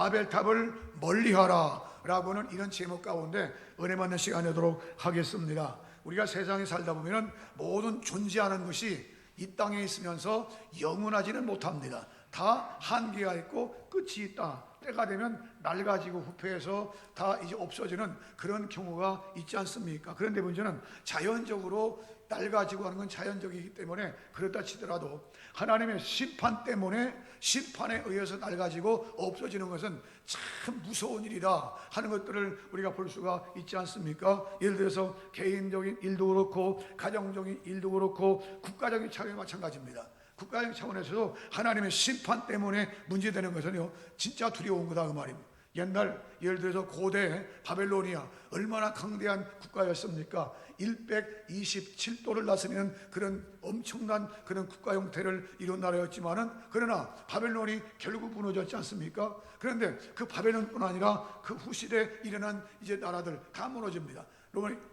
바벨탑을 멀리하라 라고는 이런 제목 가운데 은혜 받는 시간 되도록 하겠습니다. 우리가 세상에 살다 보면 모든 존재하는 것이 이 땅에 있으면서 영원하지는 못합니다. 다 한계가 있고 끝이 있다. 때가 되면 낡아지고 후퇴해서 다 이제 없어지는 그런 경우가 있지 않습니까? 그런데 문제는 자연적으로 낡아지고 하는 건 자연적이기 때문에 그렇다 치더라도 하나님의 심판 때문에 심판에 의해서 낡아지고 없어지는 것은 참 무서운 일이다 하는 것들을 우리가 볼 수가 있지 않습니까? 예를 들어서 개인적인 일도 그렇고 가정적인 일도 그렇고 국가적인 차원이 마찬가지입니다. 국가적 차원에서도 하나님의 심판 때문에 문제되는 것은요 진짜 두려운 거다 그 말입니다. 옛날 예를 들어서 고대 바벨로니아 얼마나 강대한 국가였습니까? 127도를 나서는 그런 엄청난 그런 국가 형태를 이룬 나라였지만은 그러나 바벨론이 결국 무너졌지 않습니까? 그런데 그 바벨론뿐 아니라 그 후시대에 일어난 이제 나라들 다 무너집니다.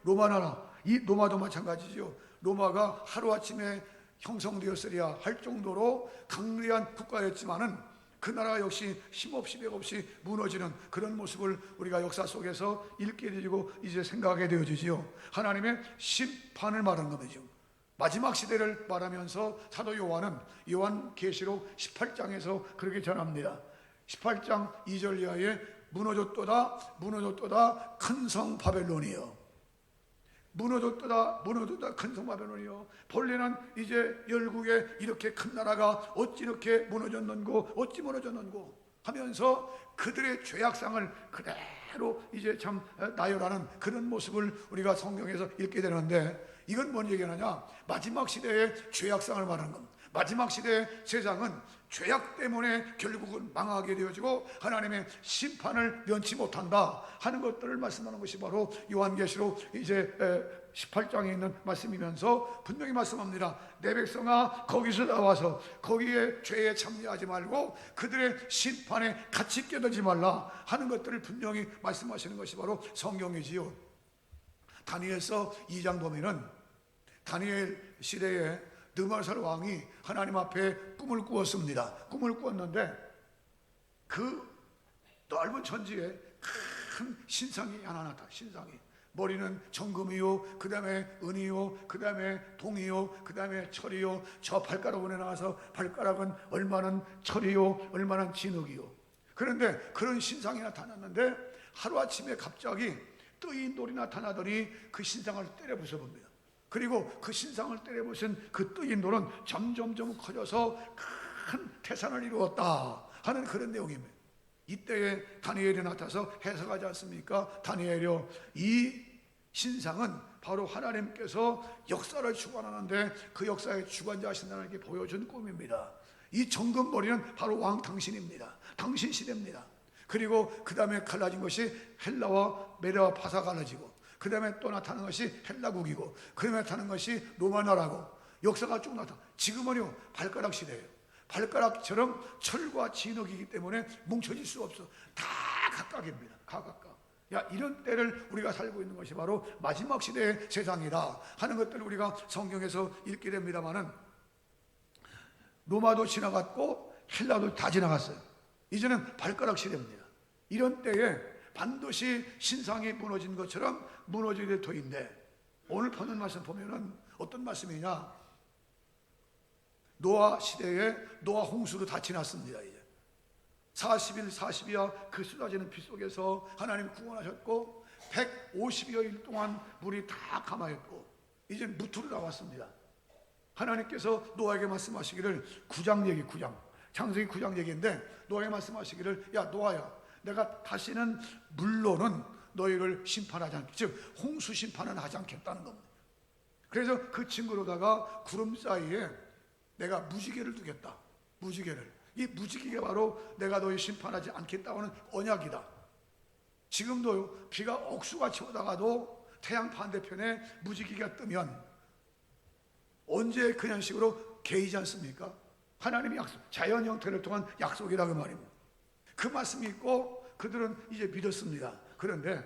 로마 나라, 이 로마도 마찬가지죠. 로마가 하루아침에 형성되었으리야 할 정도로 강대한 국가였지만은 그 나라가 역시 힘없이 맥없이 무너지는 그런 모습을 우리가 역사 속에서 읽게 되고 이제 생각하게 되어지지요. 하나님의 심판을 말하는 거죠. 마지막 시대를 말하면서 사도 요한은 요한계시록 18장에서 그렇게 전합니다. 18장 2절 이하에 무너졌도다 무너졌도다 큰 성 바벨론이여. 무너졌도다 무너졌도다 큰 성 바벨론이요. 본래는 이제 열국에 이렇게 큰 나라가 어찌 이렇게 무너졌는고 어찌 무너졌는고 하면서 그들의 죄악상을 그대로 이제 참 나열하는 그런 모습을 우리가 성경에서 읽게 되는데 이건 뭔 얘기하느냐? 마지막 시대의 죄악상을 말하는 겁니다. 마지막 시대의 세상은 죄악 때문에 결국은 망하게 되어지고 하나님의 심판을 면치 못한다 하는 것들을 말씀하는 것이 바로 요한계시록 이제 18장에 있는 말씀이면서 분명히 말씀합니다. 내 백성아 거기서 나와서 거기에 죄에 참여하지 말고 그들의 심판에 같이 끼어들지 말라 하는 것들을 분명히 말씀하시는 것이 바로 성경이지요. 다니엘서 2장 보면은 다니엘 시대에 느부갓네살 왕이 하나님 앞에 꿈을 꾸었습니다. 꿈을 꾸었는데 그 넓은 천지에 큰 신상이 하나 나타나. 신상이 머리는 정금이요, 그 다음에 은이요, 그 다음에 동이요, 그 다음에 철이요. 저 발가락에 나와서 발가락은 얼마는 철이요, 얼마는 진흙이요. 그런데 그런 신상이 나타났는데 하루아침에 갑자기 뜨인 돌이 나타나더니 그 신상을 때려 부숴봅니다. 그리고 그 신상을 때려부신 그 뜨인 돌은 점점점 커져서 큰 태산을 이루었다 하는 그런 내용입니다. 이때에 다니엘이 나타나서 해석하지 않습니까? 다니엘이요, 이 신상은 바로 하나님께서 역사를 주관하는데 그 역사의 주관자하신 하나님께 보여준 꿈입니다. 이 정금머리는 바로 왕 당신입니다. 당신 시대입니다. 그리고 그 다음에 갈라진 것이 헬라와 메레와 파사 갈라지고 그 다음에 또 나타나는 것이 헬라국이고 그 다음에 나타나는 것이 로마 나라고 역사가 쭉 나타나. 지금은요 발가락 시대예요. 발가락처럼 철과 진흙이기 때문에 뭉쳐질 수 없어. 다 각각입니다. 각각. 야, 이런 때를 우리가 살고 있는 것이 바로 마지막 시대의 세상이다 하는 것들을 우리가 성경에서 읽게 됩니다만은 로마도 지나갔고 헬라도 다 지나갔어요. 이제는 발가락 시대입니다. 이런 때에 반드시 신상이 무너진 것처럼 무너져야 될 터인데 오늘 보는 말씀 보면은 어떤 말씀이냐? 노아 시대에 노아 홍수로 다 지났습니다. 이제 40일 40이야 그 쏟아지는 피 속에서 하나님 구원하셨고 150여 일 동안 물이 다 감하였고 이제 무트로 나왔습니다. 하나님께서 노아에게 말씀하시기를 9장 얘기 9장 창세기 9장 얘기인데 노아에게 말씀하시기를 야 노아야 내가 다시는 물로는 너희를 심판하지 않겠다. 즉 홍수 심판은 하지 않겠다는 겁니다. 그래서 그 친구로다가 구름 사이에 내가 무지개를 두겠다. 무지개를. 이 무지개가 바로 내가 너희 심판하지 않겠다고는 언약이다. 지금도 비가 억수같이 오다가도 태양 반대편에 무지개가 뜨면 언제 그런 식으로 개이지 않습니까? 하나님의 약속, 자연 형태를 통한 약속이라고 말입니다. 그 말씀이 있고 그들은 이제 믿었습니다. 그런데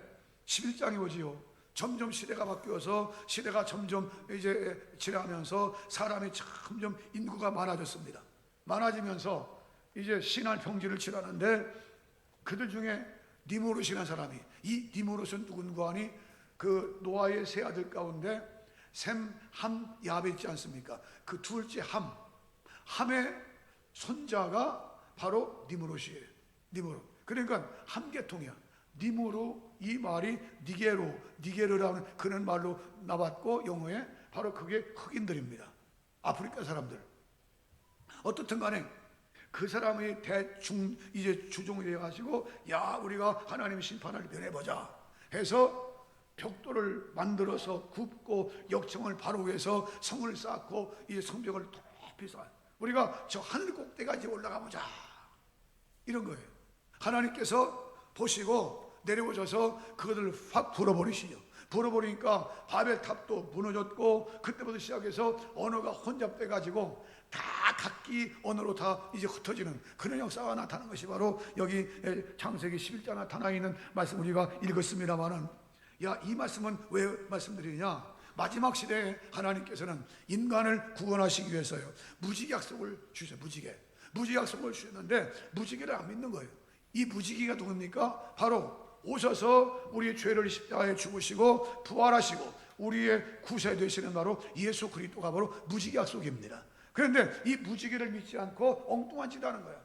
11장이 오지요. 점점 시대가 바뀌어서 시대가 점점 이제 지나가면서 사람이 점점 인구가 많아졌습니다. 많아지면서 이제 신할 평지를 지나는데 그들 중에 니무롯이라는 사람이, 이 니무롯은 누군가 하니 그 노아의 세 아들 가운데 셈, 함, 야벳 있지 않습니까? 그 둘째 함의 손자가 바로 니무롯이에요. 니무롯. 그러니까 함계통이야. 니무로, 이 말이 니게르라는 그런 말로 나왔고, 영어에 바로 그게 흑인들입니다. 아프리카 사람들. 어떻든 간에 그 사람이 대충 이제 주종이 되어가지고, 야, 우리가 하나님 심판을 면해보자 해서 벽돌을 만들어서 굽고 역청을 바로 위해서 성을 쌓고 이제 성벽을 높이 쌓아. 우리가 저 하늘 꼭대기까지 올라가 보자, 이런 거예요. 하나님께서 보시고 내려오셔서 그것을 확 불어버리시죠. 불어버리니까 바벨탑도 무너졌고, 그때부터 시작해서 언어가 혼잡돼 가지고 다 각기 언어로 다 이제 흩어지는 그런 역사가 나타나는 것이 바로 여기 창세기 11장 나타나 있는 말씀 우리가 읽었습니다마는, 야, 이 말씀은 왜 말씀드리냐? 마지막 시대에 하나님께서는 인간을 구원하시기 위해서요, 무지개 약속을 주셔요. 무지개 약속을 주셨는데 무지개를 안 믿는 거예요. 이 무지개가 누굽니까? 바로 오셔서 우리의 죄를 십자가에 죽으시고 부활하시고 우리의 구세 되시는 바로 예수 그리스도가 바로 무지개 약속입니다. 그런데 이 무지개를 믿지 않고 엉뚱한 짓 하는 거야.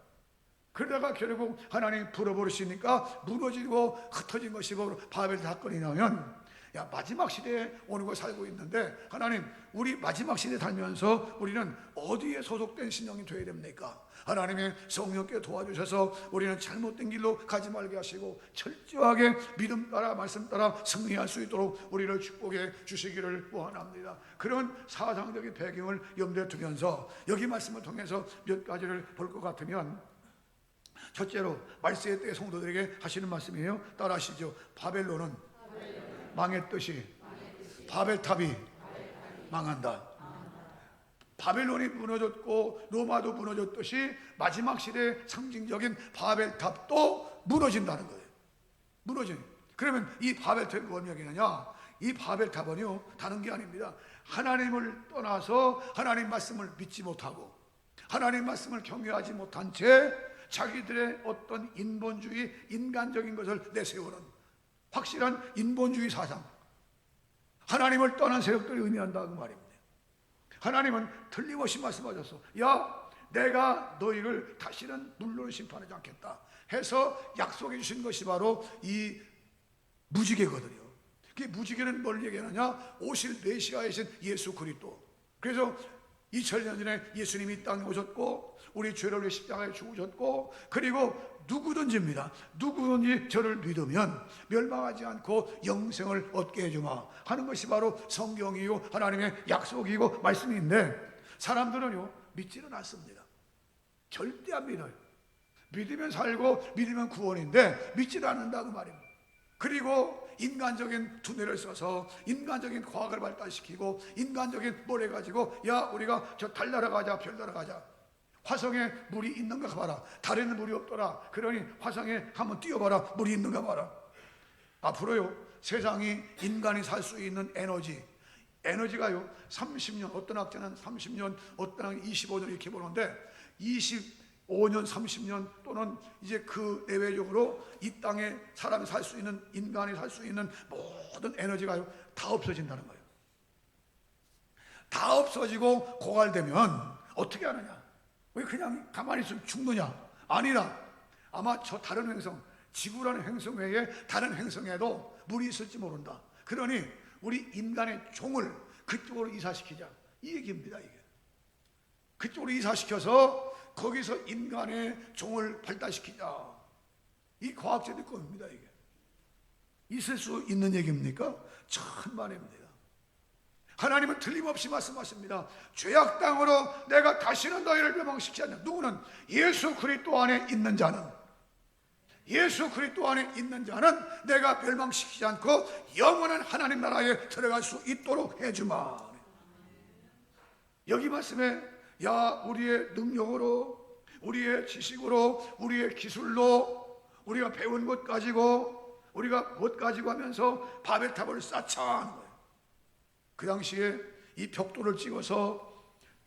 그러다가 결국 하나님 불어버리시니까 무너지고 흩어진 것이 바로 바벨 사건이 나오면, 야, 마지막 시대에 오는 거 살고 있는데 하나님, 우리 마지막 시대에 살면서 우리는 어디에 소속된 신령이 되어야 됩니까? 하나님의 성령께 도와주셔서 우리는 잘못된 길로 가지 말게 하시고 철저하게 믿음 따라 말씀 따라 승리할 수 있도록 우리를 축복해 주시기를 원합니다. 그런 사상적인 배경을 염두에 두면서 여기 말씀을 통해서 몇 가지를 볼 것 같으면, 첫째로 말세의 때 성도들에게 하시는 말씀이에요. 따라하시죠. 바벨론은 망했듯이 바벨탑이 망한다. 바벨론이 무너졌고 로마도 무너졌듯이 마지막 시대의 상징적인 바벨탑도 무너진다는 거예요. 무너진. 그러면 이 바벨탑이 뭔 얘기냐냐? 이 바벨탑은요, 다른 게 아닙니다. 하나님을 떠나서 하나님 말씀을 믿지 못하고 하나님 말씀을 경외하지 못한 채 자기들의 어떤 인본주의, 인간적인 것을 내세우는 확실한 인본주의 사상, 하나님을 떠난 세력들이 의미한다는 말입니다. 하나님은 틀림없이 말씀하셨어. 야, 내가 너희를 다시는 물로 심판하지 않겠다 해서 약속해 주신 것이 바로 이 무지개거든요. 그 무지개는 뭘 얘기하느냐? 오실 메시아이신 예수 그리스도. 그래서 2000년 전에 예수님이 이 땅에 오셨고 우리 죄를 위해 십자가에 죽으셨고, 그리고 누구든지입니다. 누구든지 저를 믿으면 멸망하지 않고 영생을 얻게 해주마 하는 것이 바로 성경이고 하나님의 약속이고 말씀인데, 사람들은요 믿지는 않습니다. 절대 안 믿어요. 믿으면 살고 믿으면 구원인데 믿지를 않는다 그 말입니다. 그리고 인간적인 두뇌를 써서 인간적인 과학을 발달시키고 인간적인 뭘 해가지고, 야, 우리가 저 달나라 가자, 별나라 가자, 화성에 물이 있는가 봐라, 달에는 물이 없더라, 그러니 화성에 한번 뛰어봐라, 물이 있는가 봐라. 앞으로요 세상이 인간이 살 수 있는 에너지가요 30년, 어떤 학자는 30년, 어떤 학자는 25년 이렇게 보는데 25년, 30년 또는 이제 그 내외적으로 이 땅에 사람이 살 수 있는, 인간이 살 수 있는 모든 에너지가요 다 없어진다는 거예요. 다 없어지고 고갈되면 어떻게 하느냐? 왜 그냥 가만히 있으면 죽느냐? 아니라 아마 저 다른 행성, 지구라는 행성 외에 다른 행성에도 물이 있을지 모른다. 그러니 우리 인간의 종을 그쪽으로 이사시키자, 이 얘기입니다. 이게 그쪽으로 이사시켜서 거기서 인간의 종을 발달시키자, 이 과학자들 겁니다. 이게 있을 수 있는 얘기입니까? 천만입니다. 하나님은 틀림없이 말씀하십니다. 죄악 땅으로 내가 다시는 너희를 멸망시키지 않는다. 누구는? 예수 그리스도 안에 있는 자는, 예수 그리스도 안에 있는 자는 내가 멸망시키지 않고 영원한 하나님 나라에 들어갈 수 있도록 해주마. 여기 말씀에, 야, 우리의 능력으로, 우리의 지식으로, 우리의 기술로, 우리가 배운 것 가지고, 우리가 못 가지고 하면서 바벨탑을 쌓자 하는 거예요. 그 당시에 이 벽돌을 찍어서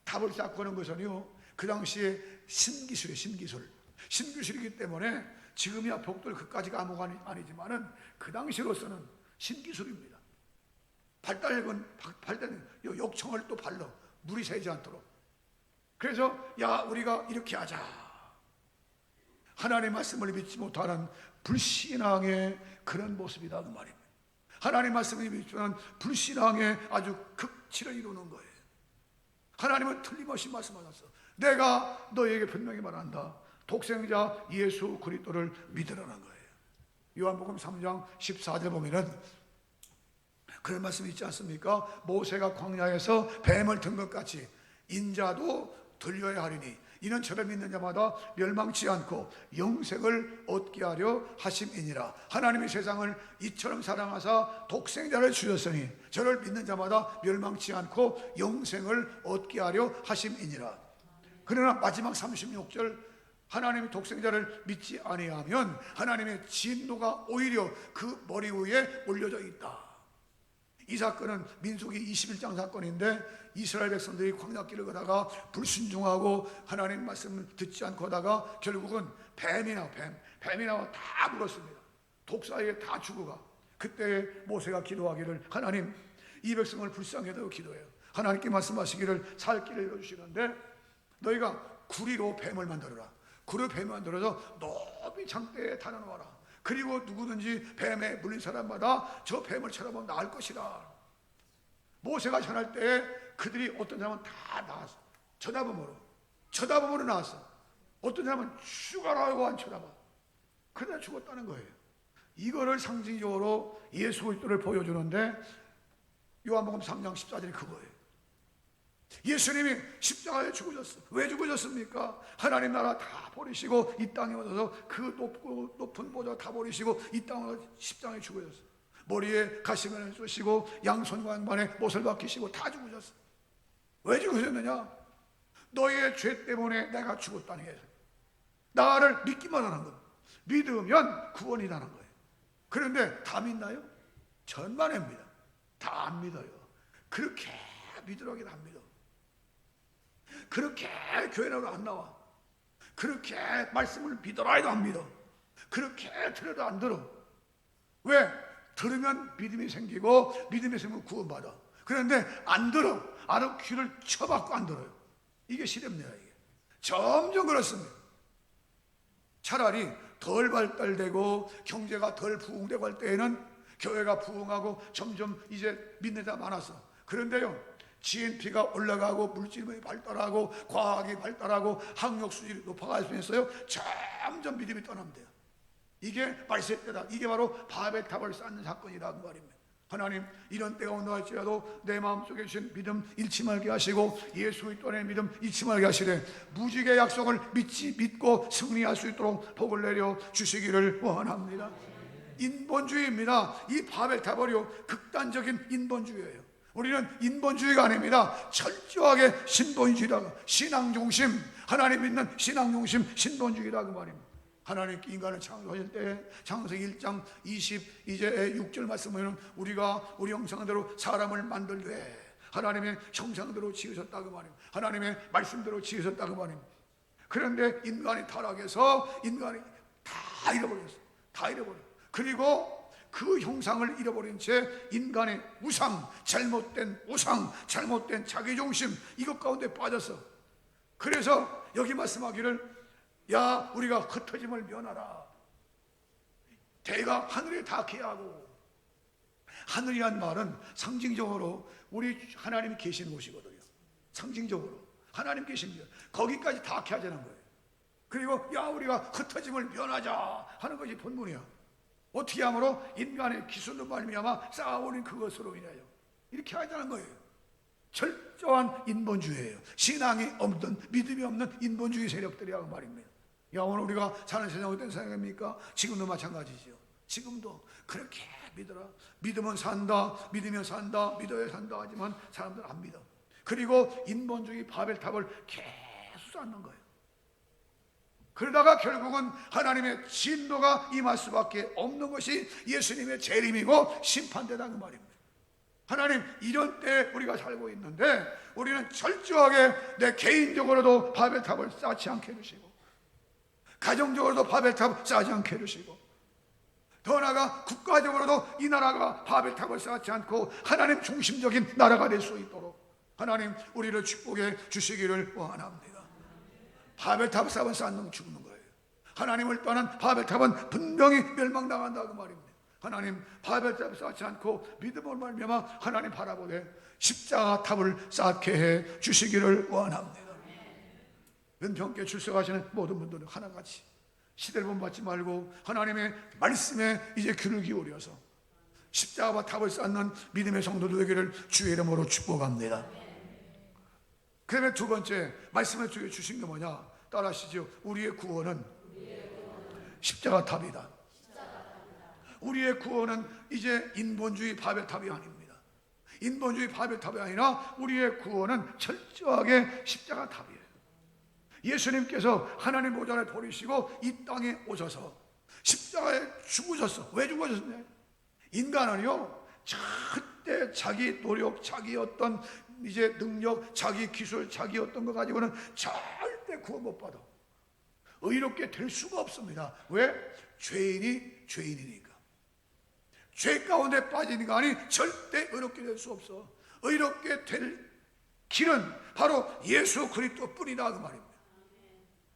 탑을 쌓고 하는 것은요, 그 당시에 신기술이에요. 신기술이기 때문에 지금이야 복들 그까지가 아무가 아니지만은 그 당시로서는 신기술입니다. 발달력은 욕청을 또 발로 물이 새지 않도록. 그래서 야 우리가 이렇게 하자. 하나님의 말씀을 믿지 못하는 불신앙의 그런 모습이다 그 말입니다. 하나님의 말씀을 믿지만 불신앙의 아주 극치를 이루는 거예요. 하나님은 틀림없이 말씀하셨어. 내가 너에게 분명히 말한다. 독생자 예수 그리스도를 믿으라는 거예요. 요한복음 3장 14절 보면은 그런 말씀이 있지 않습니까? 모세가 광야에서 뱀을 든 것 같이 인자도 들려야 하리니 이는 저를 믿는 자마다 멸망치 않고 영생을 얻게 하려 하심이니라. 하나님이 세상을 이처럼 사랑하사 독생자를 주셨으니 저를 믿는 자마다 멸망치 않고 영생을 얻게 하려 하심이니라. 그러나 마지막 36절 하나님이 독생자를 믿지 아니하면 하나님의 진노가 오히려 그 머리 위에 올려져 있다. 이 사건은 민수기 21장 사건인데 이스라엘 백성들이 광야길을 가다가 불순종하고 하나님 말씀을 듣지 않고 하다가 결국은 뱀이 나와 다 물었습니다. 독사에 다 죽어가. 그때 모세가 기도하기를 하나님 이 백성을 불쌍히 여겨 기도해요. 하나님께 말씀하시기를 살 길을 열어주시는데 너희가 구리로 뱀을 만들어라. 구리로 뱀을 만들어서 높이 장대에 달아놓아라. 그리고 누구든지 뱀에 물린 사람마다 저 뱀을 쳐다보면 나을 것이라. 모세가 전할 때 그들이 어떤 사람은 다 나왔어. 쳐다보므로 나왔어. 어떤 사람은 죽어라고 안 쳐다봐. 그러다 죽었다는 거예요. 이거를 상징적으로 예수 그리스도를 보여주는데 요한복음 3장 14절이 그거예요. 예수님이 십자가에 죽으셨어. 왜 죽으셨습니까? 하나님 나라 다 버리시고 이 땅에 오셔서 그 높은 보좌 다 버리시고 이 땅에 십자가에 죽으셨어. 머리에 가시면을 쏘시고 양손과 양반에 못을 박히시고 다 죽으셨어. 왜 죽으셨느냐? 너희의 죄 때문에 내가 죽었다는 거예요. 나를 믿기만 하는 것. 믿으면 구원이라는 거예요. 그런데 다 믿나요? 전만입니다. 다 안 믿어요. 그렇게 믿으라고 안 믿어. 그렇게 교회라도 안 나와. 그렇게 말씀을 믿어라 해도 안 믿어. 그렇게 들어도 안 들어. 왜? 들으면 믿음이 생기고 믿음이 생기면 구원받아. 그런데 안 들어. 아는 귀를 쳐박고 안 들어요. 이게 시렵네요. 이게 점점 그렇습니다. 차라리 덜 발달되고 경제가 덜 부흥되고 할 때에는 교회가 부흥하고 점점 이제 믿는 자 많았어. 그런데요 GNP가 올라가고 물질이 발달하고 과학이 발달하고 학력 수준이 높아갈 수 있어요. 점점 믿음이 떠납니다. 이게 말세 때다. 이게 바로 바벨탑을 쌓는 사건이다 그 말입니다. 하나님 이런 때가 온다 할지라도 내 마음속에 주신 믿음 잃지 말게 하시고 예수 그리스도의 믿음 잃지 말게 하시되 무지개 약속을 믿고 승리할 수 있도록 복을 내려 주시기를 원합니다. 인본주의입니다. 이 바벨탑을요 극단적인 인본주의예요. 우리는 인본주의가 아닙니다. 철저하게 신본주의다. 신앙중심, 하나님 믿는 신앙중심 신본주의다 그 말입니다. 하나님 인간을 창조하실 때 창세기 1장 22절 6절 말씀 보면 우리가 우리 형상대로 사람을 만들되 하나님의 형상대로 지으셨다 그 말입니다. 하나님의 말씀대로 지으셨다 그 말입니다. 그런데 인간이 타락해서 인간이 다 잃어버렸어. 다 잃어버려. 그리고 그 형상을 잃어버린 채 인간의 우상, 잘못된 우상, 잘못된 자기중심 이것 가운데 빠졌어. 그래서 여기 말씀하기를 야 우리가 흩어짐을 면하라. 대가 하늘에 닿게 하고. 하늘이란 말은 상징적으로 우리 하나님이 계시는 곳이거든요. 상징적으로 하나님 계신 곳 거기까지 닿게 하자는 거예요. 그리고 야 우리가 흩어짐을 면하자 하는 것이 본문이야. 어떻게 함으로? 인간의 기술로 말미암아 쌓아오는 그것으로 인하여 이렇게 하자는 거예요. 철저한 인본주의예요. 신앙이 없는 믿음이 없는 인본주의 세력들이라고 말입니다. 야 오늘 우리가 사는 세상은 어떤 세상입니까? 지금도 마찬가지죠. 지금도 그렇게 믿어라. 믿으면 산다. 믿으면 산다. 믿어야 산다 하지만 사람들은 안 믿어. 그리고 인본주의 바벨탑을 계속 쌓는 거예요. 그러다가 결국은 하나님의 진노가 임할 수밖에 없는 것이 예수님의 재림이고 심판대다 그 말입니다. 하나님 이런 때 우리가 살고 있는데 우리는 철저하게 내 개인적으로도 바벨탑을 쌓지 않게 해주시고 가정적으로도 바벨탑 쌓지 않게 해주시고, 더 나아가 국가적으로도 이 나라가 바벨탑을 쌓지 않고 하나님 중심적인 나라가 될 수 있도록 하나님 우리를 축복해 주시기를 원합니다. 바벨탑 쌓으면 쌓는 죽는 거예요. 하나님을 떠난 바벨탑은 분명히 멸망당한다고 말입니다. 하나님 바벨탑 쌓지 않고 믿음으로 말미암아 하나님 바라보되 십자가 탑을 쌓게 해 주시기를 원합니다. 은평교회 출석하시는 모든 분들은 하나같이 시대를 본받지 말고 하나님의 말씀에 이제 귀를 기울여서 십자가와 탑을 쌓는 믿음의 성도들 되기를 주의 이름으로 축복합니다. 그 다음에 두 번째 말씀을 주신 게 뭐냐? 따라하시죠. 우리의 구원은 십자가 탑이다. 우리의 구원은 이제 인본주의 바벨탑이 아닙니다. 인본주의 바벨탑이 아니라 우리의 구원은 철저하게 십자가 탑이에요. 예수님께서 하나님 보좌를 버리시고 이 땅에 오셔서 십자가에 죽으셨어. 왜 죽으셨냐? 인간은요 절대 자기 노력, 자기 어떤 이제 능력, 자기 기술, 자기 어떤 거 가지고는 절대 구원 못 받아. 의롭게 될 수가 없습니다. 왜? 죄인이 죄인이니까. 죄 가운데 빠진 인간이 절대 의롭게 될 수 없어. 의롭게 될 길은 바로 예수 그리스도 뿐이다 그 말입니다.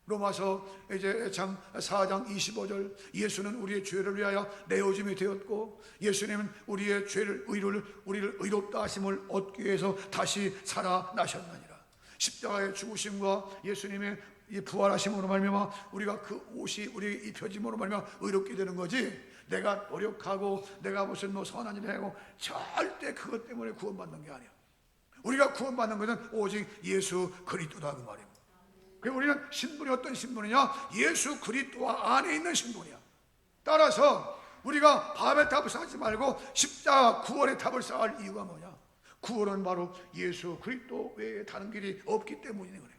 로마서 이제 장 4장 25절, 예수는 우리의 죄를 위하여 내어짐이 되었고 예수님은 우리의 죄를 우리를 의롭다 하심을 얻기 위해서 다시 살아나셨느니라. 십자가의 죽으심과 예수님의 이 부활하심으로 말미암아 우리가 그 옷이 우리에게 입혀짐으로 말미암아 의롭게 되는 거지, 내가 노력하고 내가 무슨 뭐 선한 일을 하고 절대 그것 때문에 구원받는 게 아니야. 우리가 구원받는 것은 오직 예수 그리스도다 그 말입니다. 우리는 신분이 어떤 신분이냐? 예수 그리스도 안에 있는 신분이야. 따라서 우리가 바벨탑을 쌓지 말고 십자가 구원의 탑을 쌓을 이유가 뭐냐? 구원은 바로 예수 그리스도 외에 다른 길이 없기 때문이네 그래.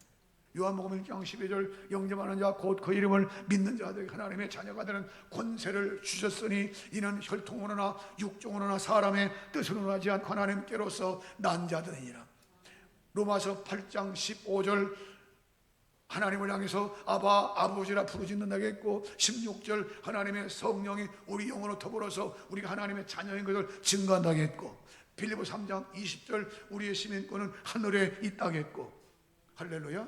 요한복음 1장 12절, 영접하는 자 곧 그 이름을 믿는 자들에게 하나님의 자녀가 되는 권세를 주셨으니 이는 혈통으로나 육종으로나 사람의 뜻으로 하지 않고 하나님께로서 난 자들이니라. 로마서 8장 15절, 하나님을 향해서 아바 아버지라 부르짖는다고 했고 16절 하나님의 성령이 우리 영으로 더불어서 우리가 하나님의 자녀인 것을 증거한다고 했고 빌립보 3장 20절 우리의 시민권은 하늘에 있다고 했고 할렐루야.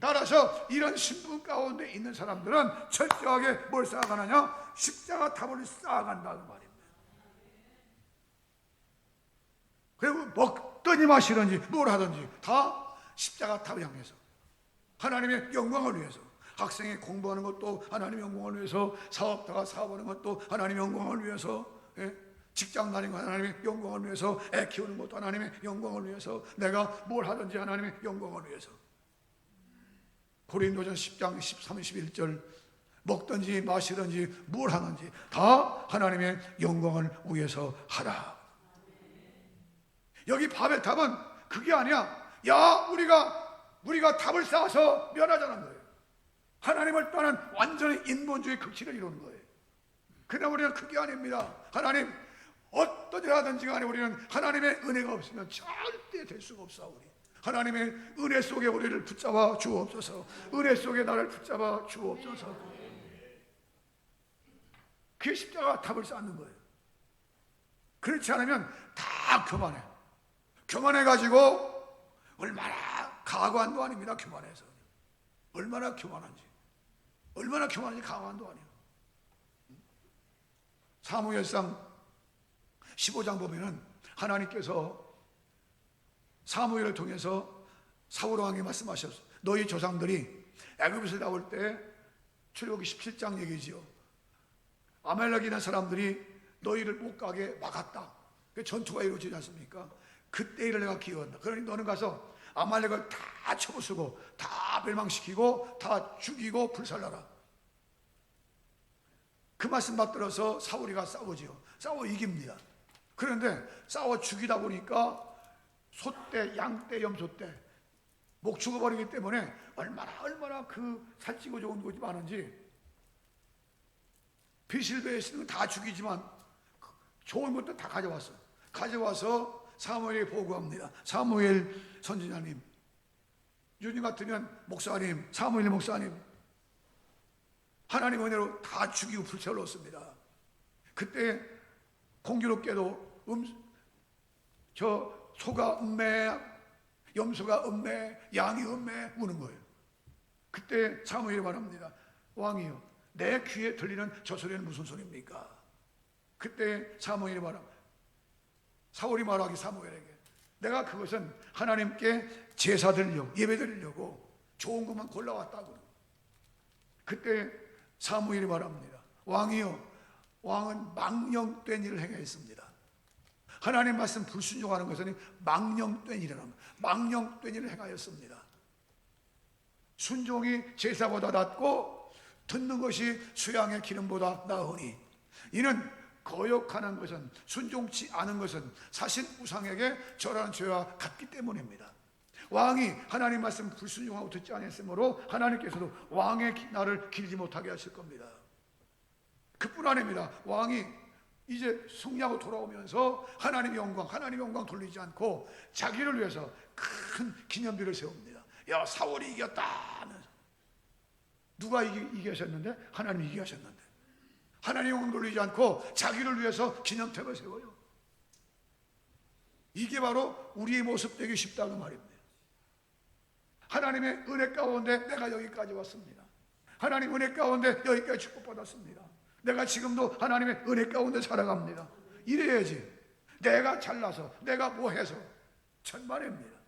따라서 이런 신분 가운데 있는 사람들은 철저하게 뭘 쌓아가느냐? 십자가 탑을 쌓아간다는 말입니다. 그리고 먹든지 마시든지 뭘 하든지 다 십자가 탑을 향해서 하나님의 영광을 위해서, 학생이 공부하는 것도 하나님의 영광을 위해서, 사업자가 사업하는 것도 하나님의 영광을 위해서, 직장 다니는 것 하나님의 영광을 위해서, 애 키우는 것도 하나님의 영광을 위해서, 내가 뭘 하든지 하나님의 영광을 위해서. 고린도전 10장 13, 11절 먹든지 마시든지 뭘 하는지 다 하나님의 영광을 위해서 하라. 여기 바벨탑은 그게 아니야. 야 우리가 탑을 쌓아서 멸하자는 거예요. 하나님을 떠난 완전히 인본주의 극치를 이루는 거예요. 그러나 우리는 그게 아닙니다. 하나님 어떤 일 하든지 간에 우리는 하나님의 은혜가 없으면 절대 될 수가 없어. 우리 하나님의 은혜 속에 우리를 붙잡아 주옵소서. 은혜 속에 나를 붙잡아 주옵소서. 그게 십자가 탑을 쌓는 거예요. 그렇지 않으면 다 교만해. 교만해가지고 얼마나 가관도 아닙니다. 교만해서 얼마나 교만한지 가관도 아니에요. 사무엘상 15장 보면은 하나님께서 사무엘을 통해서 사울 왕에게 말씀하셨어. 너희 조상들이 애굽에서 나올 때, 출애굽기 17장 얘기지요. 아말렉이라는 사람들이 너희를 못 가게 막았다. 전투가 이루어지지 않습니까? 그때 일을 내가 기억한다. 그러니 너는 가서 아말렉을 다 쳐부수고 다 멸망시키고 다 죽이고 불살라라. 그 말씀 받들어서 사울이가 싸우지요. 싸워 이깁니다. 그런데 싸워 죽이다 보니까 소떼, 양떼, 염소떼 목 죽어버리기 때문에 얼마나 그 살찌고 좋은 것이 많은지 비실베에 있는 건 다 죽이지만 좋은 것도 다 가져와서 사무엘에게 보고합니다. 사무엘 선지자님, 요즘 같으면 목사님, 사무엘 목사님, 하나님 은혜로 다 죽이고 불살랐습니다. 그때 공교롭게도 소가 음매, 염소가 음매, 양이 음매 우는 거예요. 그때 사무엘이 말합니다. 왕이요, 내 귀에 들리는 저 소리는 무슨 소리입니까? 그때 사무엘이 말합니다. 사울이 말하기 사무엘에게, 내가 그것은 하나님께 제사 드리려고, 예배 드리려고 좋은 것만 골라왔다고. 그때 사무엘이 말합니다. 왕이요, 왕은 망령된 일을 행했습니다. 하나님 말씀 불순종하는 것은 망령된 일이라는 겁니다. 망령된 일을 행하였습니다. 순종이 제사보다 낫고 듣는 것이 수양의 기름보다 나으니, 이는 거역하는 것은, 순종치 않은 것은 사실 우상에게 절하는 죄와 같기 때문입니다. 왕이 하나님 말씀 불순종하고 듣지 않았으므로 하나님께서도 왕의 날을 길지 못하게 하실 겁니다. 그뿐 아닙니다. 왕이 이제 승리하고 돌아오면서 하나님의 영광 돌리지 않고 자기를 위해서 큰 기념비를 세웁니다. 야, 사울이 이겼다. 누가 이기셨는데? 하나님이 이기셨는데. 하나님 영광 돌리지 않고 자기를 위해서 기념탑을 세워요. 이게 바로 우리의 모습 되기 쉽다는 말입니다. 하나님의 은혜 가운데 내가 여기까지 왔습니다. 하나님 은혜 가운데 여기까지 축복받았습니다. 내가 지금도 하나님의 은혜 가운데 살아갑니다. 이래야지. 내가 잘나서, 내가 뭐 해서 천만입니다.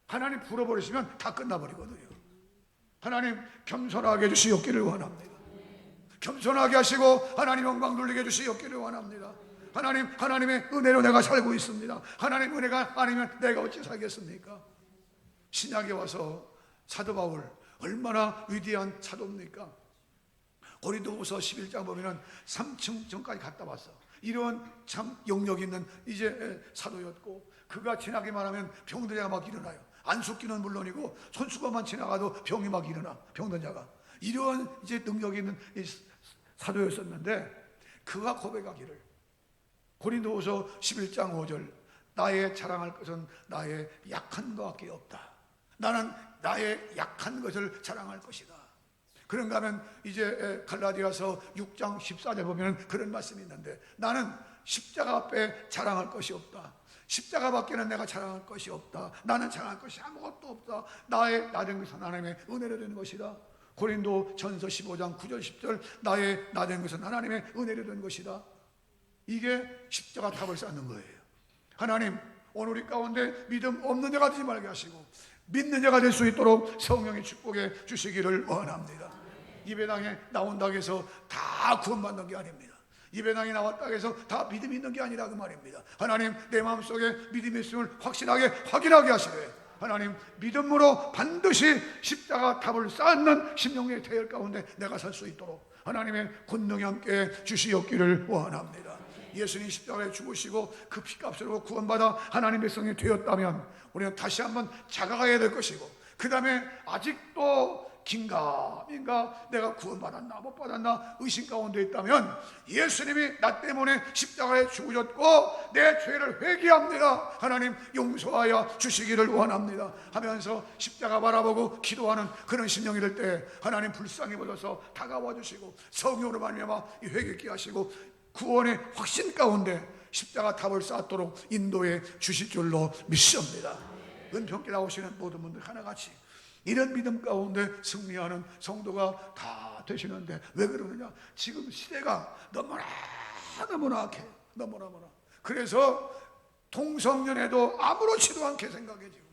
하나님 불어버리시면 다 끝나버리거든요. 하나님 겸손하게 해주시옵기를 원합니다. 겸손하게 하시고 하나님 영광 돌리게 해주시옵기를 원합니다. 하나님의 은혜로 내가 살고 있습니다. 하나님 은혜가 아니면 내가 어찌 살겠습니까? 신약에 와서 사도 바울 얼마나 위대한 사도입니까? 고린도후서 11장 보면은 3층 전까지 갔다 왔어. 이런 참 영역 있는 이제 사도였고, 그가 지나게 말하면 병든 자가 막 일어나요. 안숙기는 물론이고 손수건만 지나가도 병이 막 일어나, 병든 자가. 이런 이제 능력이 있는 사도였었는데, 그가 고백하기를, 고린도후서 11장 5절, 나의 자랑할 것은 나의 약한 것밖에 없다. 나는 나의 약한 것을 자랑할 것이다. 그런가 하면 이제 갈라디아서 6장 14절 보면 그런 말씀이 있는데, 나는 십자가 앞에 자랑할 것이 없다. 십자가 밖에는 내가 자랑할 것이 없다. 나는 자랑할 것이 아무것도 없다. 나의 나된 것은 하나님의 은혜로 된 것이다. 고린도 전서 15장 9절 10절, 나의 나된 것은 하나님의 은혜로 된 것이다. 이게 십자가 탑을 쌓는 거예요. 하나님, 오늘 우리 가운데 믿음 없는 자가 되지 말게 하시고 믿는 자가 될 수 있도록 성령의 축복해 주시기를 원합니다. 예배당에 나온다고 해서 다 구원받는 게 아닙니다. 예배당에 나왔다고 해서 다 믿음이 있는 게 아니라 그 말입니다. 하나님, 내 마음속에 믿음이 있음을 확인하게 하시되, 하나님, 믿음으로 반드시 십자가 탑을 쌓는 심령의 대열 가운데 내가 살 수 있도록 하나님의 권능이 함께 주시옵기를 원합니다. 예수님 십자가에 죽으시고 그 피값으로 구원받아 하나님의 백성이 되었다면 우리는 다시 한번 자각해야 될 것이고, 그 다음에 아직도 긴가민가 내가 구원받았나 못 받았나 의심 가운데 있다면, 예수님이 나 때문에 십자가에 죽으셨고 내 죄를 회개합니다, 하나님 용서하여 주시기를 원합니다 하면서 십자가 바라보고 기도하는 그런 심령이 될 때 하나님 불쌍히 보셔서 다가와 주시고 성령으로 말미암아 회개케 하시고 구원의 확신 가운데 십자가 탑을 쌓도록 인도해 주실 줄로 믿습니다. 은평께 나오시는 모든 분들 하나같이 이런 믿음 가운데 승리하는 성도가 다 되시는데, 왜 그러느냐? 지금 시대가 너무나 악해. 너무나. 그래서 동성연애도 아무렇지도 않게 생각해지고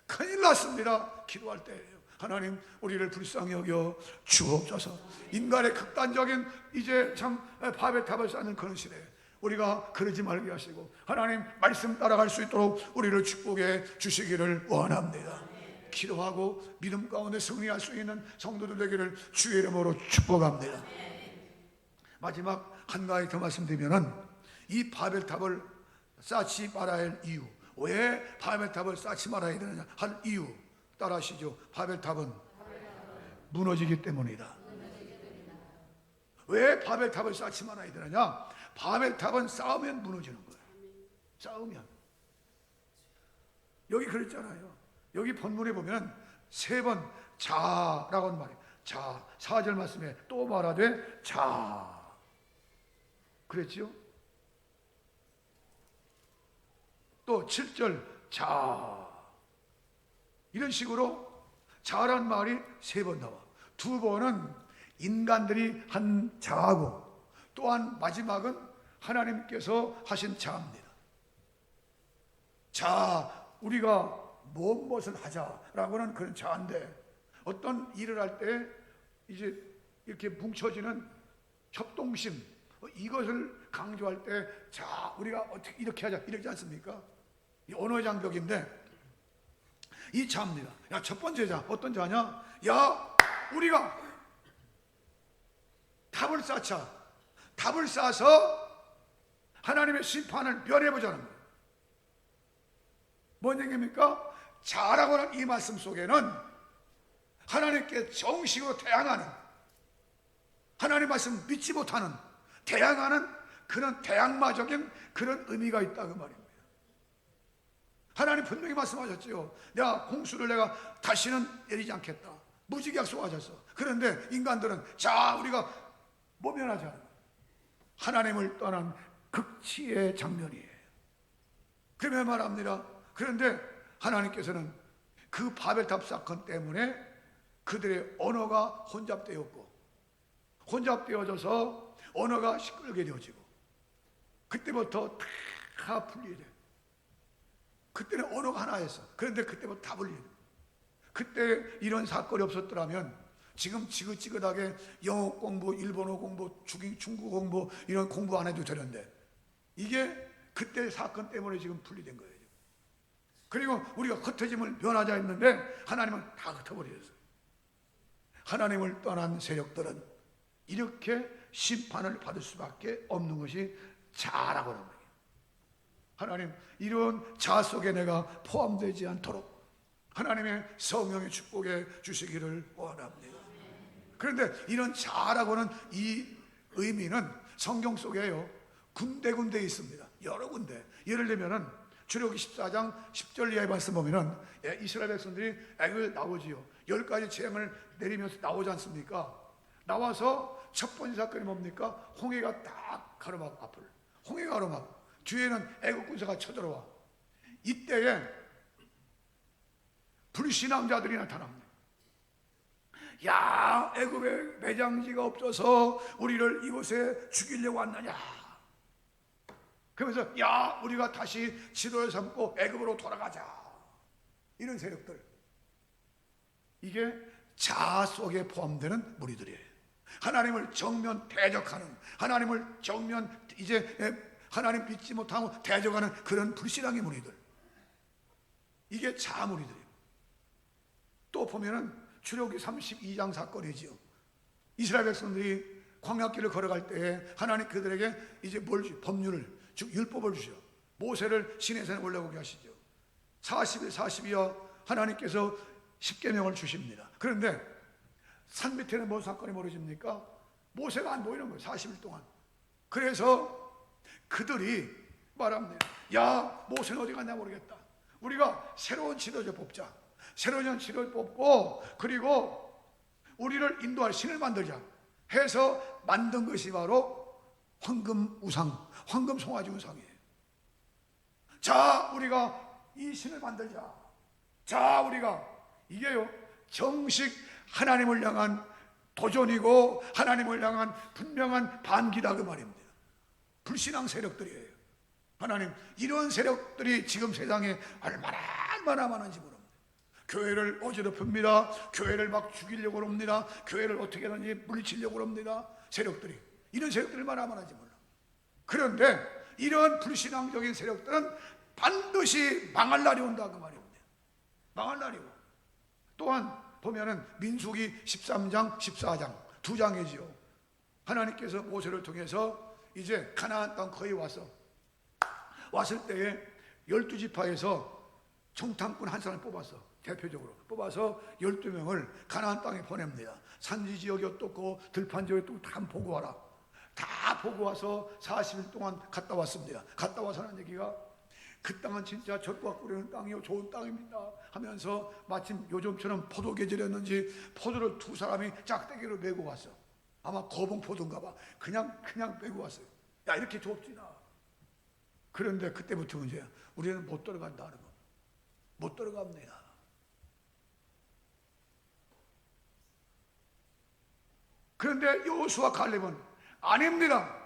큰일 났습니다. 기도할 때예요. 하나님, 우리를 불쌍히 여겨 주옵소서. 인간의 극단적인 이제 참 바벨탑을 쌓는 그런 시대에 우리가 그러지 말게 하시고 하나님 말씀 따라갈 수 있도록 우리를 축복해 주시기를 원합니다. 기도하고 믿음 가운데 승리할 수 있는 성도들 되기를 주의 이름으로 축복합니다. 마지막 한 가지 더 말씀드리면은, 이 바벨탑을 쌓지 말아야 할 이유, 왜 바벨탑을 쌓지 말아야 되느냐 할 이유 따라하시죠. 바벨탑은 무너지기 때문이다. 왜 바벨탑을 쌓지 말아야 되느냐? 바벨탑은 쌓으면 무너지는 거예요. 쌓으면. 여기 그랬잖아요. 여기 본문에 보면 3번 자라고 하는 말이에요. 자. 4절 말씀에 또 말하되 자. 그랬지요? 또 7절 자. 이런 식으로 자란 말이 3번 나와. 2번은 인간들이 한 자하고, 또한 마지막은 하나님께서 하신 자입니다. 자, 우리가 무엇을 하자라고는 그런 자인데, 어떤 일을 할 때 이제 이렇게 뭉쳐지는 협동심, 이것을 강조할 때 자, 우리가 어떻게 이렇게 하자 이러지 않습니까? 이 언어의 장벽인데 이 자입니다. 야, 첫 번째 자 어떤 자냐? 야, 우리가 답을 쌓자. 답을 쌓아서 하나님의 심판을 면해보자는 거예요. 뭔 얘기입니까? 자라고 하는 이 말씀 속에는 하나님께 정식으로 대항하는, 하나님 말씀 믿지 못하는, 대항하는 그런 대항마적인 그런 의미가 있다 그 말입니다. 하나님 분명히 말씀하셨지요. 내가 홍수를 내가 다시는 내리지 않겠다. 무지개 약속하셨어. 그런데 인간들은 자, 우리가 모면하자. 하나님을 떠난 극치의 장면이에요. 그러면 말합니다. 그런데 하나님께서는 그 바벨탑 사건 때문에 그들의 언어가 혼잡되었고, 혼잡되어져서 언어가 시끄럽게 되어지고, 그때부터 다 분리돼. 그때는 언어가 하나였어. 그런데 그때부터 다 분리돼. 그때 이런 사건이 없었더라면 지금 지긋지긋하게 영어 공부, 일본어 공부, 중국 공부 이런 공부 안 해도 되는데, 이게 그때 사건 때문에 지금 분리된 거예요. 그리고 우리가 흩어짐을 면하자 했는데 하나님은 다 흩어버렸어요. 하나님을 떠난 세력들은 이렇게 심판을 받을 수밖에 없는 것이 자라고 하는 거예요. 하나님, 이런 자 속에 내가 포함되지 않도록 하나님의 성령의 축복에 주시기를 원합니다. 그런데 이런 자라고 하는 이 의미는 성경 속에요, 군데군데 있습니다. 여러 군데. 예를 들면은 출애굽기 14장 10절 이하의 말씀 보면은 이스라엘 백성들이 애굽을 나오지요. 10가지 재앙을 내리면서 나오지 않습니까? 나와서 첫 번째 사건이 뭡니까? 홍해가 딱 가로막고, 앞을 홍해가 가로막고, 뒤에는 애굽 군사가 쳐들어와. 이때에 불신앙자들이 나타납니다. 야, 애굽에 매장지가 없어서 우리를 이곳에 죽이려고 왔느냐. 그러면서 야, 우리가 다시 지도를 삼고 애굽으로 돌아가자. 이런 세력들, 이게 자 속에 포함되는 무리들이에요. 하나님을 정면 대적하는, 하나님을 정면 이제 하나님 믿지 못하고 대적하는 그런 불신앙의 무리들, 이게 자 무리들이에요. 또 보면은 출애굽기 32장 사건이지요. 이스라엘 백성들이 광야길을 걸어갈 때에 하나님 그들에게 이제 법률을, 즉 율법을 주셔. 모세를 시내산에 올라오게 하시죠. 40일 40이여 하나님께서 십계명을 주십니다. 그런데 산 밑에는 뭔 사건이 벌어집니까? 모세가 안 보이는 거예요, 40일 동안. 그래서 그들이 말합니다. 야, 모세는 어디 갔냐 모르겠다. 우리가 새로운 지도자 뽑자. 새로운 지도를 뽑고, 그리고 우리를 인도할 신을 만들자 해서 만든 것이 바로 황금 우상, 황금 송아지 우상이에요. 자, 우리가 이 신을 만들자. 자, 우리가, 이게요, 정식 하나님을 향한 도전이고 하나님을 향한 분명한 반기다 그 말입니다. 불신앙 세력들이에요. 하나님, 이런 세력들이 지금 세상에 얼마나 많은지 모릅니다. 교회를 어지럽힙니다. 교회를 막 죽이려고 합니다. 교회를 어떻게든지 물리치려고 합니다. 세력들이, 이런 세력들이 얼마나 많은지 몰라. 그런데 이런 불신앙적인 세력들은 반드시 망할 날이 온다 그 말입니다. 망할 날이 오. 또한 보면은 민수기 13장 14장 두 장이지요. 하나님께서 모세를 통해서 이제 가나안 땅 거의 왔을 때에 12지파에서 청탐꾼 한 사람을 뽑았어. 대표적으로 뽑아서 12명을 가나안 땅에 보냅니다. 산지 지역이 어떻고 들판 지역이 어떻고 다 보고 와라. 다 보고 와서 40일 동안 갔다 왔습니다. 갔다 와서 하는 얘기가, 그 땅은 진짜 젖과 꿀이는 땅이요 좋은 땅입니다 하면서 마침 요즘처럼 포도 계절이었는지 포도를 두 사람이 짝대기로 메고 왔어. 아마 거봉포도인가 봐. 그냥 메고 왔어요. 야, 이렇게 좁지나. 그런데 그때부터 문제야. 우리는 못 들어간다는 거. 못 들어갑니다. 그런데 여호수아 칼렙은 아닙니다.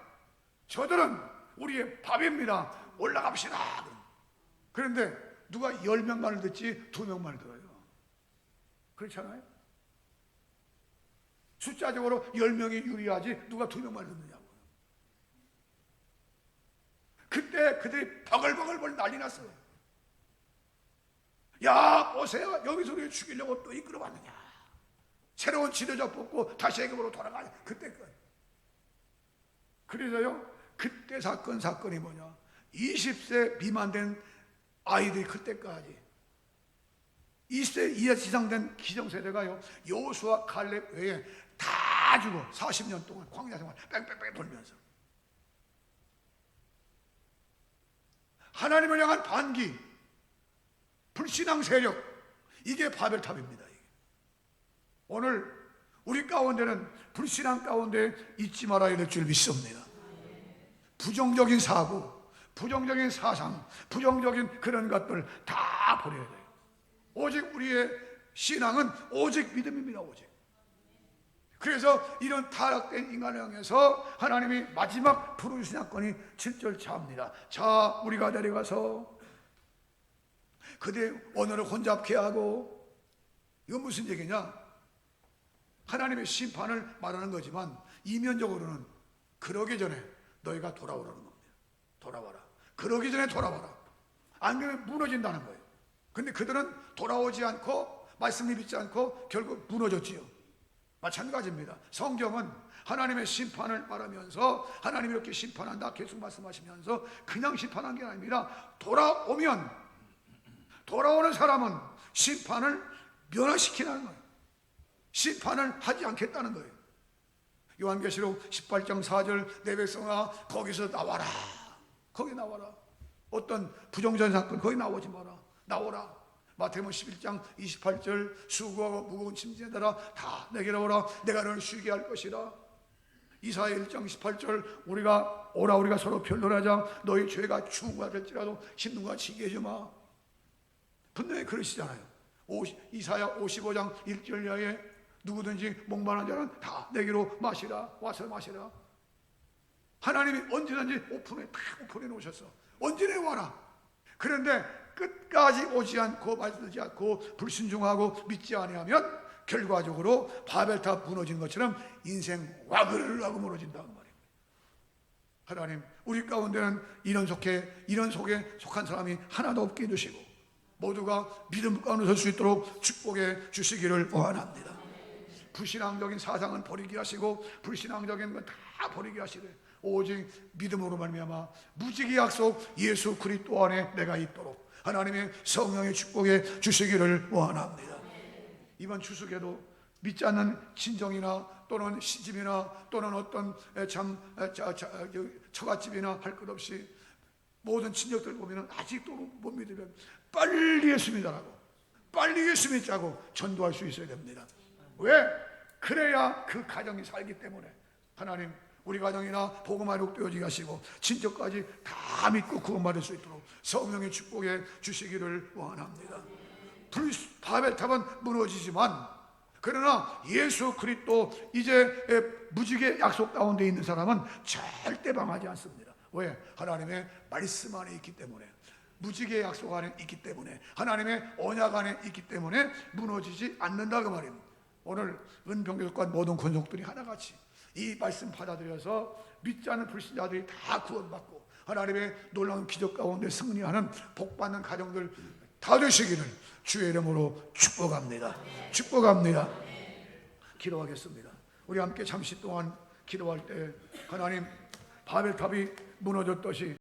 저들은 우리의 밥입니다. 올라갑시다. 그런데 누가 10명만을 듣지 2명만을 들어요. 그렇잖아요. 숫자적으로 10명이 유리하지 누가 2명만을 듣느냐고요. 그때 그들이 버글버글 난리 났어요. 야, 보세요. 여기서 우리 죽이려고 또 이끌어왔느냐. 새로운 지도자 뽑고 다시 애굽으로 돌아가냐. 그때까지. 그래서요, 그때 사건이 뭐냐. 20세 미만 된 아이들이 그때까지 20세 이상 된 기성세대가요, 여호수아 칼렙 외에 다 죽어. 40년 동안 광야 생활 뺑뺑뺑 돌면서 하나님을 향한 반기, 불신앙 세력, 이게 바벨탑입니다. 이게. 오늘 우리 가운데는 불신앙 가운데 잊지 말아야 될 줄 믿습니다. 부정적인 사고, 부정적인 사상, 부정적인 그런 것들 다 버려야 돼요. 오직 우리의 신앙은 오직 믿음입니다. 오직. 그래서 이런 타락된 인간을 향해서 하나님이 마지막 부르신 사건이 7절 차입니다. 자, 우리가 내려가서 그대 언어를 혼잡케 하고, 이건 무슨 얘기냐? 하나님의 심판을 말하는 거지만 이면적으로는 그러기 전에 너희가 돌아오라는 겁니다. 돌아와라. 그러기 전에 돌아와라. 안 그러면 무너진다는 거예요. 근데 그들은 돌아오지 않고 말씀을 믿지 않고 결국 무너졌지요. 마찬가지입니다. 성경은 하나님의 심판을 말하면서 하나님이 이렇게 심판한다 계속 말씀하시면서 그냥 심판한 게 아닙니다. 돌아오는 사람은 심판을 면하시키는 거예요. 심판을 하지 않겠다는 거예요. 요한계시록 18장 4절 내 백성아 거기서 나와라. 거기 나와라. 어떤 부정전 사건 거기 나오지 마라. 나오라. 마태복음 11장 28절 수고하고 무거운 짐진들아 다 내게로 오라. 내가 너를 쉬게 할 것이라. 이사야 1장 18절 우리가 서로 변론하자. 너희 죄가 충고가 될지라도 힘든가 지게 해주마. 분명히 그러시잖아요. 이사야 55장 1절 이하에 누구든지 목마른 자는 다 내게로 와서 마시라. 하나님이 언제든지 오픈해 놓으셨어. 언제나 와라. 그런데 끝까지 오지 않고 말씀하지 않고 불순종하고 믿지 아니하면 결과적으로 바벨탑 무너진 것처럼 인생 와글와글 무너진다는 말이에요. 하나님, 우리 가운데는 이런 속에 속한 사람이 하나도 없게 해주시고 모두가 믿음 가운데 설 수 있도록 축복해 주시기를 원합니다. 불신앙적인 사상은 버리게 하시고 불신앙적인 건 다 버리게 하시되 오직 믿음으로 말미암아 무지개 약속 예수 그리스도 안에 내가 있도록 하나님의 성령의 축복해 주시기를 원합니다. 이번 추석에도 믿지 않는 친정이나 또는 시집이나 또는 어떤 처갓집이나 할 것 없이 모든 친척들 보면 아직도 못 믿으면 빨리 예수 믿으라고, 빨리 예수 믿자고 전도할 수 있어야 됩니다. 왜? 그래야 그 가정이 살기 때문에. 하나님, 우리 가정이나 복음화 녹되어지게 하시고 친척까지 다 믿고 구원받을 수 있도록 성령의 축복해 주시기를 원합니다. 바벨탑은 무너지지만 그러나 예수 그리스도 이제 무지개 약속 가운데 있는 사람은 절대 망하지 않습니다. 왜? 하나님의 말씀 안에 있기 때문에, 무지개 약속 안에 있기 때문에, 하나님의 언약 안에 있기 때문에 무너지지 않는다 그 말입니다. 오늘 은평교육과 모든 권속들이 하나같이 이 말씀 받아들여서 믿지 않는 불신자들이 다 구원받고 하나님의 놀라운 기적 가운데 승리하는 복받는 가정들 다 되시기를 주의 이름으로 축복합니다. 축복합니다. 기도하겠습니다. 우리 함께 잠시 동안 기도할 때 하나님, 바벨탑이 무너졌듯이